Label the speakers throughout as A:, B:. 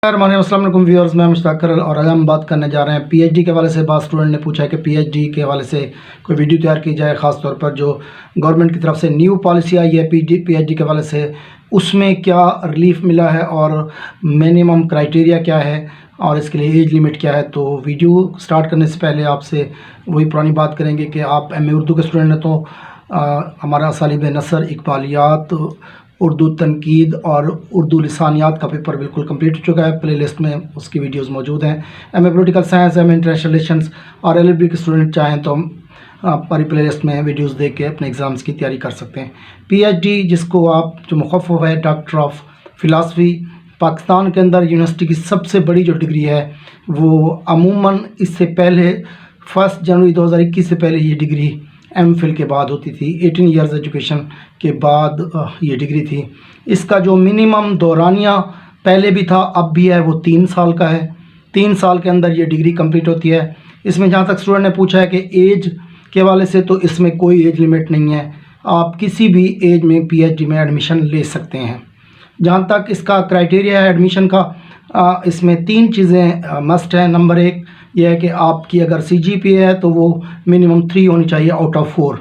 A: अस्सलाम व्यूअर्स, मैं मुश्ताक करल और आज हम बात करने जा रहे हैं पीएचडी के हवाले से। बात स्टूडेंट ने पूछा है कि पीएचडी के हवाले से कोई वीडियो तैयार की जाए, ख़ास तौर पर जो गवर्नमेंट की तरफ से न्यू पॉलिसी आई है पीएचडी के हवाले से, उसमें क्या रिलीफ मिला है और मिनिमम क्राइटेरिया क्या है और इसके लिए एज लिमिट क्या है। तो वीडियो स्टार्ट करने से पहले आपसे वही पुरानी बात करेंगे कि आप एमए उर्दू के स्टूडेंट हैं तो हमारा सालिब नसर, इकबालियात, उर्दू तनकीद और उर्दू लिसानियात का पेपर बिल्कुल कंप्लीट हो चुका है। प्लेलिस्ट में उसकी वीडियोस मौजूद हैं। MA political science, MA international relations और एलएलबी के स्टूडेंट चाहें तो हमारी प्लेलिस्ट में वीडियोस देख के अपने एग्ज़ाम्स की तैयारी कर सकते हैं। पीएचडी जिसको आप जो मुखफ़्फ़फ़ है डॉक्टर ऑफ फ़िलासफ़ी, पाकिस्तान के अंदर यूनिवर्सिटी की सबसे बड़ी जो डिग्री है वो अमूमन इससे पहले 1 जनवरी 2021 से पहले ये डिग्री एमफिल के बाद होती थी। 18 इयर्स एजुकेशन के बाद ये डिग्री थी। इसका जो मिनिमम दौरानिया पहले भी था अब भी है वो 3 साल का है। 3 साल के अंदर ये डिग्री कंप्लीट होती है। इसमें जहाँ तक स्टूडेंट ने पूछा है कि एज के हवाले से, तो इसमें कोई एज लिमिट नहीं है। आप किसी भी एज में पीएचडी में एडमिशन ले सकते हैं। जहाँ तक इसका क्राइटेरिया है एडमिशन का, इसमें 3 चीज़ें मस्ट हैं। नंबर 1 यह है कि आपकी अगर सीजीपीए है तो वो मिनिमम 3 होनी चाहिए आउट ऑफ 4,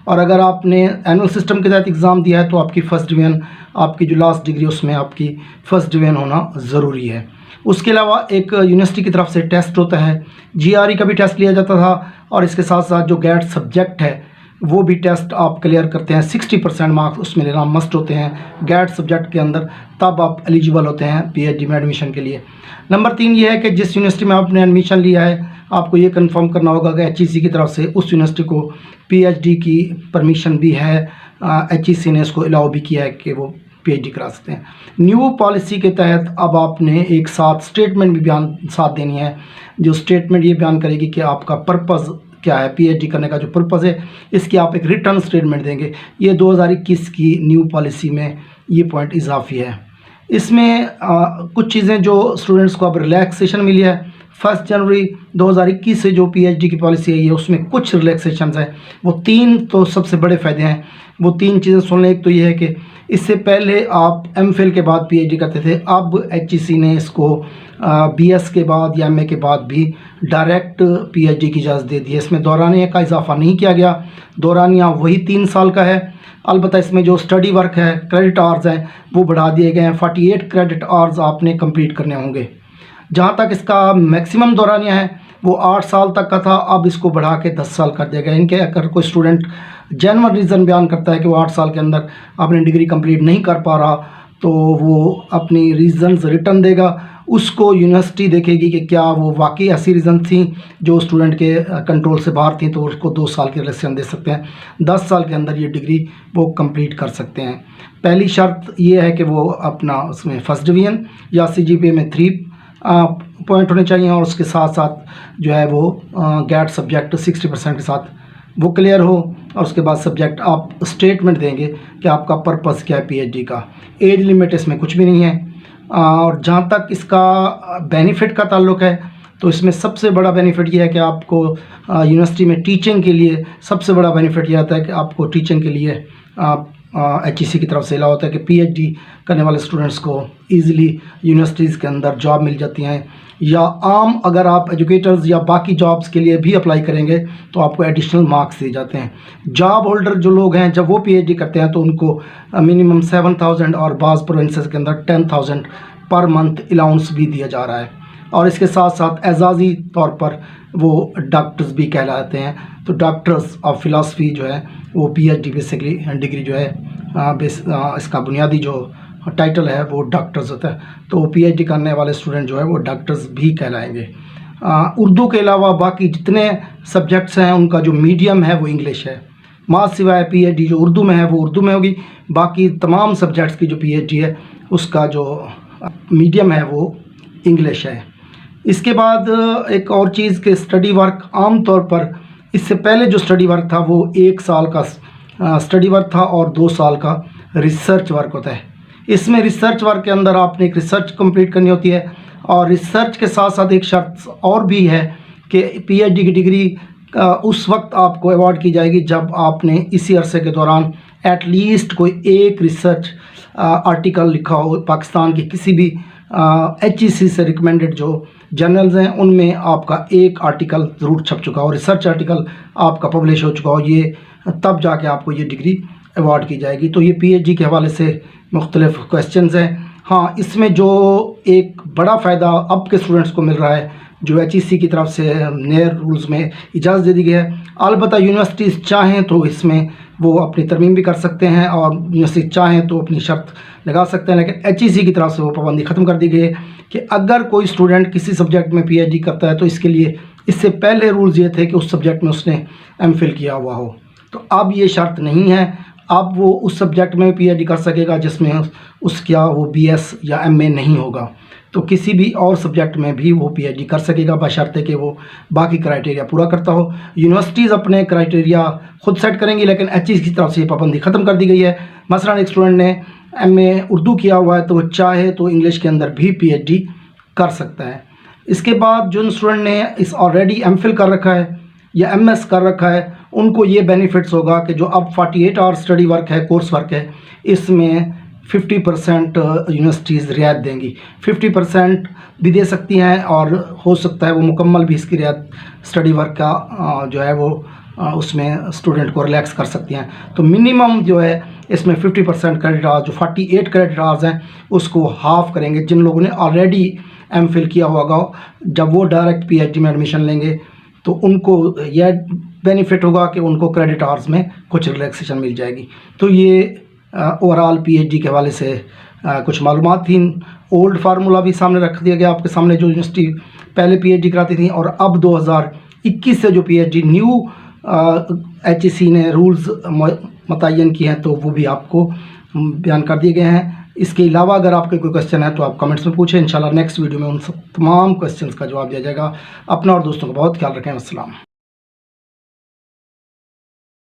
A: और अगर आपने एनुअल सिस्टम के तहत एग्ज़ाम दिया है तो आपकी फ़र्स्ट डिवीज़न, आपकी जो लास्ट डिग्री उसमें आपकी फ़र्स्ट डिवीज़न होना ज़रूरी है। उसके अलावा एक यूनिवर्सिटी की तरफ से टेस्ट होता है, जीआरई का भी टेस्ट लिया जाता था, और इसके साथ साथ जो गैट सब्जेक्ट है वो भी टेस्ट आप क्लियर करते हैं। 60% मार्क्स उसमें लेना मस्ट होते हैं गैट सब्जेक्ट के अंदर, तब आप एलिजिबल होते हैं पीएचडी में एडमिशन के लिए। नंबर 3 ये है कि जिस यूनिवर्सिटी में आपने एडमिशन लिया है आपको ये कंफर्म करना होगा कि एचईसी की तरफ से उस यूनिवर्सिटी को पीएचडी की परमिशन भी है। एचईसी ने इसको अलाउ भी किया है कि वो पीएचडी करा सकते हैं। न्यू पॉलिसी के तहत अब आपने एक साथ स्टेटमेंट भी साथ देनी है। जो स्टेटमेंट ये बयान करेगी कि आपका पर्पज़ क्या है, पीएचडी करने का जो पर्पज़ है, इसकी आप एक रिटर्न स्टेटमेंट देंगे। ये 2021 की न्यू पॉलिसी में ये पॉइंट इजाफी है। इसमें कुछ चीज़ें जो स्टूडेंट्स को अब रिलैक्सेशन मिली है 1 जनवरी 2021 से जो पीएचडी की पॉलिसी आई है उसमें कुछ रिलैक्सेशन है। वो 3 तो सबसे बड़े फ़ायदे हैं, वो 3 चीज़ें सुन लें। एक तो ये है कि इससे पहले आप एमफिल के बाद पीएचडी करते थे, अब एचईसी ने इसको बीएस के बाद या एमए के बाद भी डायरेक्ट पीएचडी की इजाज़त दे दी है। इसमें दौरानिया का इजाफा नहीं किया गया, दौरानिया वही 3 साल का है। अलबत्ता इसमें जो स्टडी वर्क है, क्रेडिट आवर्स हैं, वो बढ़ा दिए गए हैं। 48 क्रेडिट आवर्स आपने कंप्लीट करने होंगे। जहाँ तक इसका मैक्सिमम दौरानिया है वो 8 साल तक का था, अब इसको बढ़ा के 10 साल कर दिया गया। इनके अगर कोई स्टूडेंट जेन्युइन रीज़न बयान करता है कि वो 8 साल के अंदर अपनी डिग्री कंप्लीट नहीं कर पा रहा, तो वो अपनी रीज़न्स रिटर्न देगा। उसको यूनिवर्सिटी देखेगी कि क्या वो वाकई ऐसी रीज़न थी जो स्टूडेंट के कंट्रोल से बाहर थी, तो उसको 2 साल की रिलैक्सेशन दे सकते हैं। 10 साल के अंदर ये डिग्री वो कंप्लीट कर सकते हैं। पहली शर्त ये है कि वो अपना उसमें फ़र्स्ट डिवीज़न या सीजीपीए में 3 पॉइंट होने चाहिए, और उसके साथ साथ जो है वो गैट सब्जेक्ट 60% के साथ वो क्लियर हो, और उसके बाद सब्जेक्ट आप स्टेटमेंट देंगे कि आपका पर्पज़ क्या है पीएचडी का। एज लिमिट इसमें कुछ भी नहीं है। और जहाँ तक इसका बेनिफिट का ताल्लुक है तो इसमें सबसे बड़ा बेनिफिट ये है कि आपको यूनिवर्सिटी में टीचिंग के लिए सबसे बड़ा बेनिफिट ये आता है कि आपको टीचिंग के लिए एचईसी की तरफ से अलाउ होता है कि पीएचडी करने वाले स्टूडेंट्स को इजीली यूनिवर्सिटीज़ के अंदर जॉब मिल जाती हैं, या आम अगर आप एजुकेटर्स या बाकी जॉब्स के लिए भी अप्लाई करेंगे तो आपको एडिशनल मार्क्स दिए जाते हैं। जॉब होल्डर जो लोग हैं जब वो पीएचडी करते हैं तो उनको मिनिमम 7,000 और बाज़ प्रोविंसेस के अंदर 10,000 पर मंथ अलाउंस भी दिया जा रहा है। और इसके साथ साथ एजाज़ी तौर पर वो डॉक्टर्स भी कहलाते हैं। तो डॉक्टर्स ऑफ फ़िलासफ़ी जो है वो पीएचडी बेसिकली डिग्री जो है इसका बुनियादी जो टाइटल है वो डॉक्टर्स होता है। तो पीएचडी करने वाले स्टूडेंट जो है वो डॉक्टर्स भी कहलाएंगे। उर्दू के अलावा बाकी जितने सब्जेक्ट्स हैं उनका जो मीडियम है वो इंग्लिश है। मास सिवाय पीएचडी जो उर्दू में है वो उर्दू में होगी, बाकी तमाम सब्जेक्ट्स की जो पीएचडी है उसका जो मीडियम है वो इंग्लिश है। इसके बाद एक और चीज़ के स्टडी वर्क आम तौर पर इससे पहले जो स्टडी वर्क था वो 1 साल का स्टडी वर्क था और 2 साल का रिसर्च वर्क होता है। इसमें रिसर्च वर्क के अंदर आपने एक रिसर्च कंप्लीट करनी होती है, और रिसर्च के साथ साथ एक शर्त और भी है कि पीएचडी की डिग्री उस वक्त आपको अवार्ड की जाएगी जब आपने इसी अरसे के दौरान एटलीस्ट कोई एक रिसर्च आर्टिकल लिखा हो पाकिस्तान के किसी भी HEC से रिकमेंडेड जो जर्नल्स हैं उनमें आपका एक आर्टिकल ज़रूर छप चुका हो, रिसर्च आर्टिकल आपका पब्लिश हो चुका हो, ये तब जाके आपको ये डिग्री अवार्ड की जाएगी। तो ये PhD के हवाले से मुख्तलिफ क्वेश्चंस हैं। हाँ, इसमें जो एक बड़ा फ़ायदा अब के स्टूडेंट्स को मिल रहा है, जो HEC की तरफ से नए रूल्स में इजाज़त दे दी गई है। अलबत्ता यूनिवर्सिटीज़ चाहें तो इसमें वो अपनी तरमीम भी कर सकते हैं और यूनिवर्सिटी चाहें तो अपनी शर्त लगा सकते हैं, लेकिन HEC की तरफ से वो पाबंदी ख़त्म कर दी गई है कि अगर कोई स्टूडेंट किसी सब्जेक्ट में PhD करता है तो इसके लिए इससे पहले रूल्स ये थे कि उस सब्जेक्ट में उसने MPhil किया हुआ हो। तो अब ये शर्त नहीं है, अब वो उस सब्जेक्ट में PhD कर सकेगा जिसमें उसका वो BS या MA नहीं होगा, तो किसी भी और सब्जेक्ट में भी वो PhD कर सकेगा बशर्ते कि वो बाकी क्राइटेरिया पूरा करता हो। यूनिवर्सिटीज़ अपने क्राइटेरिया खुद सेट करेंगी, लेकिन HEC की तरफ से ये पाबंदी ख़त्म कर दी गई है। मसलन एक स्टूडेंट ने MA उर्दू किया हुआ है तो वो चाहे तो इंग्लिश के अंदर भी PhD कर सकता है। इसके बाद जो स्टूडेंट ने इस ऑलरेडी MPhil कर रखा है या MS कर रखा है, उनको ये बेनिफिट्स होगा कि जो अब 48 आवर स्टडी वर्क है, कोर्स वर्क है, इसमें 50% यूनिवर्सिटीज़ रियायत देंगी। 50% भी दे सकती हैं और हो सकता है वो मुकम्मल भी इसकी रियायत स्टडी वर्क का जो है वो उसमें स्टूडेंट को रिलैक्स कर सकती हैं। तो मिनिमम जो है इसमें 50% क्रेडिट आवर्स, जो 48 क्रेडिट आवर्स हैं उसको हाफ़ करेंगे। जिन लोगों ने ऑलरेडी MPhil किया होगा, जब वो डायरेक्ट PhD में एडमिशन लेंगे तो उनको यह बेनिफिट होगा कि उनको क्रेडिट आवर्स में कुछ रिलैक्सेशन मिल जाएगी। तो ये ओवरऑल PhD के हवाले से कुछ मालूमात थी। ओल्ड फार्मूला भी सामने रख दिया गया आपके सामने, जो यूनिवर्सिटी पहले PhD कराती थी और अब 2021 से जो PhD न्यू HEC ने रूल्स मुतय्यन किए हैं तो वो भी आपको बयान कर दिए गए हैं। इसके अलावा अगर आपके कोई क्वेश्चन है तो आप कमेंट्स में पूछें, इंशाल्लाह नेक्स्ट वीडियो में उन सब तमाम क्वेश्चंस का जवाब दिया जाएगा। अपना और दोस्तों का बहुत ख्याल रखें। अस्सलाम।